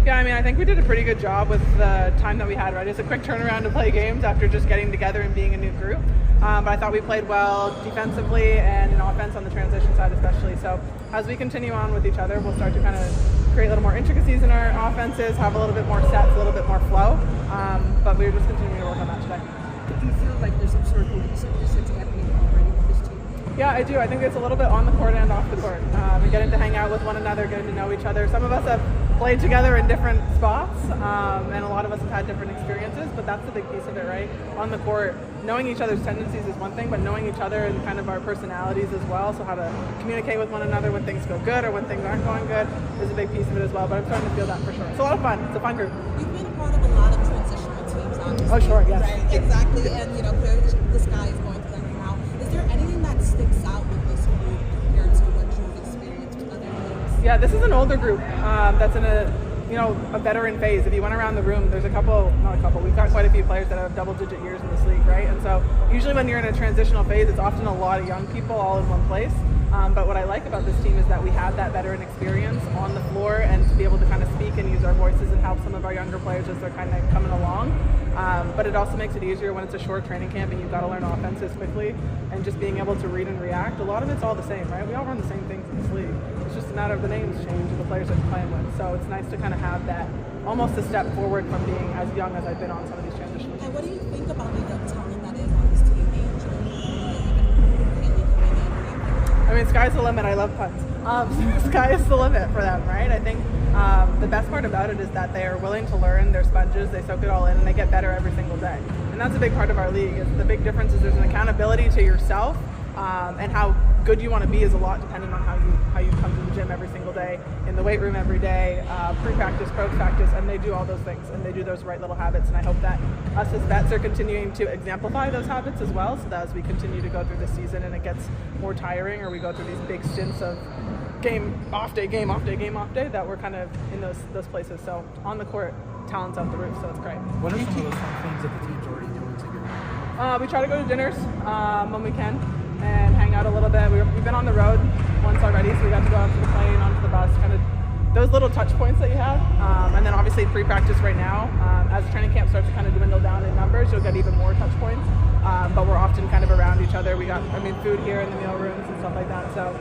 Yeah, I mean, I think we did a pretty good job with the time that we had, right? It's a quick turnaround to play games after just getting together and being a new group. But I thought we played well defensively and in offense on the transition side especially. So as we continue on with each other, we'll start to kind of create a little more intricacies in our offenses, have a little bit more sets, a little bit more flow. But we're just continuing to work on that today. Do you feel like there's some sort of cohesiveness that's happening already with this team? Yeah, I do. I think it's a little bit on the court and off the court. And getting to hang out with one another, getting to know each other. Some of us have played together in different spots, and a lot of us have had different experiences, but that's a big piece of it, right? On the court, knowing each other's tendencies is one thing, but knowing each other and kind of our personalities as well, so how to communicate with one another when things go good or when things aren't going good is a big piece of it as well, but I'm starting to feel that for sure. It's a lot of fun. It's a fun group. You've been a part of a lot of transitional teams on this Oh, sure, team, yes. right? Exactly, and clearly this guy is going through that now. Is there anything that sticks out with this group compared to what you've experienced with other teams? Yeah, this is an older group that's in a veteran phase. If you went around the room, there's we've got quite a few players that have double-digit years in this league, right? And so usually when you're in a transitional phase, it's often a lot of young people all in one place. But what I like about this team is that we have that veteran experience on the floor and to be able to kind of speak and use our voices and help some of our younger players as they're kind of coming along. But it also makes it easier when it's a short training camp and you've got to learn offenses quickly and just being able to read and react. A lot of it's all the same, right? We all run the same things in this league. It's just a matter of the names change and the players that you're playing with. So it's nice to kind of have that almost a step forward from being as young as I've been on some of these transitional teams. And what do you think about the young talent that is on this team? I mean, sky's the limit. I love puns. Sky is the limit for them, right? I think the best part about it is that they are willing to learn. They're sponges. They soak it all in, and they get better every single day. And that's a big part of our league. The big difference is there's an accountability to yourself, and how good you want to be is a lot depending on how you come to the gym every single day, in the weight room every day, pre-practice, post-practice, and they do all those things, and they do those right little habits. And I hope that us as vets are continuing to exemplify those habits as well, so that as we continue to go through the season and it gets more tiring, or we go through these big stints of game off day, game off day, game off day, that we're kind of in those places. So on the court, talent's out the roof, so it's great. What are some of those fun things that the team's already doing together? We try to go to dinners when we can and hang out a little bit. We've been on the road once already, so we got to go onto the plane, onto the bus, kind of those little touch points that you have. And then obviously pre-practice right now, as training camp starts to kind of dwindle down in numbers, you'll get even more touch points. But we're often kind of around each other. We got, food here in the meal rooms and stuff like that. So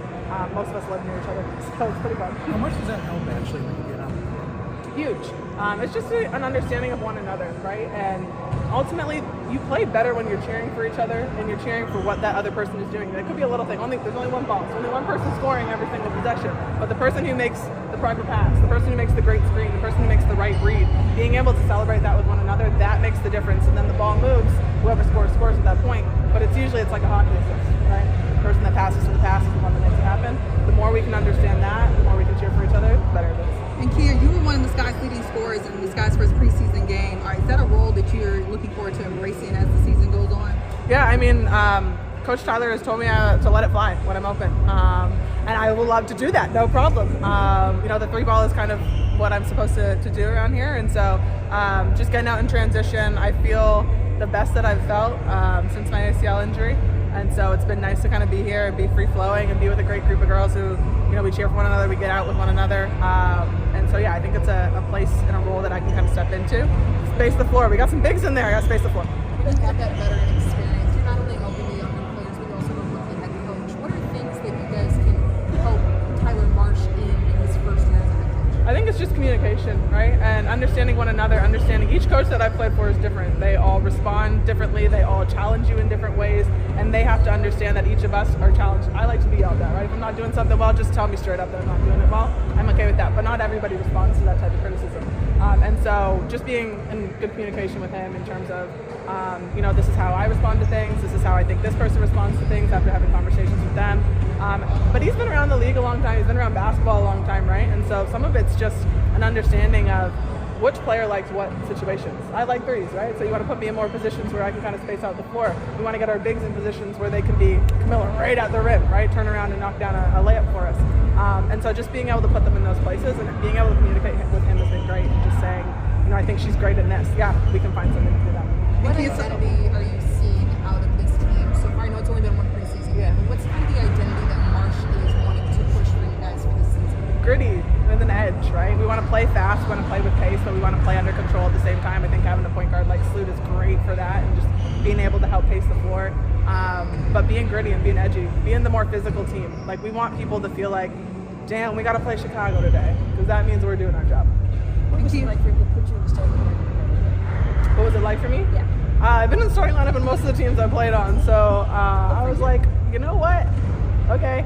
most of us live near each other, so it's pretty fun. How much does that help actually when you get on the court? Huge. It's just an understanding of one another, right? And ultimately, you play better when you're cheering for each other and you're cheering for what that other person is doing. It could be a little thing. There's only one ball. There's only one person scoring every single possession. But the person who makes the proper pass, the person who makes the great screen, the person who makes the right read, being able to celebrate that with one another, that makes the difference. And then the ball moves. Whoever scores at that point. But it's like a hockey assist, right? The person that passes to the pass is the one that makes it happen. The more we can understand that, the more we can cheer for each other, the better it is. And Kia, you were one of the Sky's leading scorers in the Sky's first preseason game. All right, is that a role that you're looking forward to embracing as the season goes on? Yeah, Coach Tyler has told me to let it fly when I'm open. And I will love to do that, no problem. The three ball is kind of what I'm supposed to do around here. And so just getting out in transition, I feel the best that I've felt since my ACL injury. And so it's been nice to kind of be here and be free-flowing and be with a great group of girls who, we cheer for one another, we get out with one another. And so, yeah, I think it's a place and a role that I can kind of step into. Space the floor. We got some bigs in there. I got to space the floor. You have that veteran experience. You're not only helping the younger players, but you're also working with the head coach. What are things that you guys can help Tyler Marsh in his first year as a head coach? I think it's just communication, right? And understanding one another, understanding each coach that I've played for is different. They all respond differently. They all challenge you in different ways. And they have to understand that each of us are challenged. I like to be yelled at, right? If I'm not doing something well, just tell me straight up that I'm not doing it well. I'm okay with that. But not everybody responds to that type of criticism. And so just being in good communication with him in terms of, this is how I respond to things. This is how I think this person responds to things after having conversations with them. But he's been around the league a long time. He's been around basketball a long time, right? And so some of it's just an understanding of which player likes what situations. I like threes, right? So you want to put me in more positions where I can kind of space out the floor. We want to get our bigs in positions where they can be Camilla right at the rim, right? Turn around and knock down a layup for us. And so just being able to put them in those places and being able to communicate with him has been great. Just saying, I think she's great in this. Yeah, we can find something to do that. What identity are you seeing out of this team so far? I know it's only been one preseason game, but what's kind of the identity that Marsh is wanting to push for you guys for this season? Gritty. with an edge, right? We want to play fast, we want to play with pace, but we want to play under control at the same time. I think having a point guard like Sloot is great for that, and just being able to help pace the floor. But being gritty and being edgy, being the more physical team. Like, we want people to feel like, damn, we got to play Chicago today, because that means we're doing our job. What was it like for you to put you in the starting lineup? What was it like for me? Yeah. I've been in the starting lineup in most of the teams I played on, so I was like, you know what? Okay,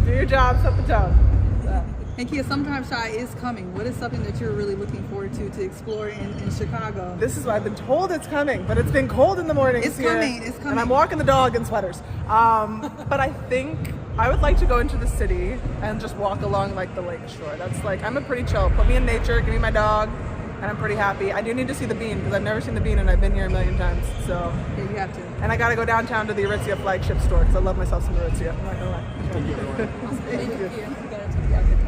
do your job, set the tone. So. And Kia, Summertime Shy is coming. What is something that you're really looking forward to explore in Chicago? This is what I've been told it's coming, but it's been cold in the mornings It's here, coming, it's coming. and I'm walking the dog in sweaters. But I think I would like to go into the city and just walk along like the lake shore. That's like, I'm a pretty chill. Put me in nature, give me my dog, and I'm pretty happy. I do need to see the Bean because I've never seen the Bean and I've been here a million times. So, Yeah, you have to. and I got to go downtown to the Aritzia flagship store because I love myself some Aritzia. I'm not gonna lie. Thank you. Thank you. You gotta take the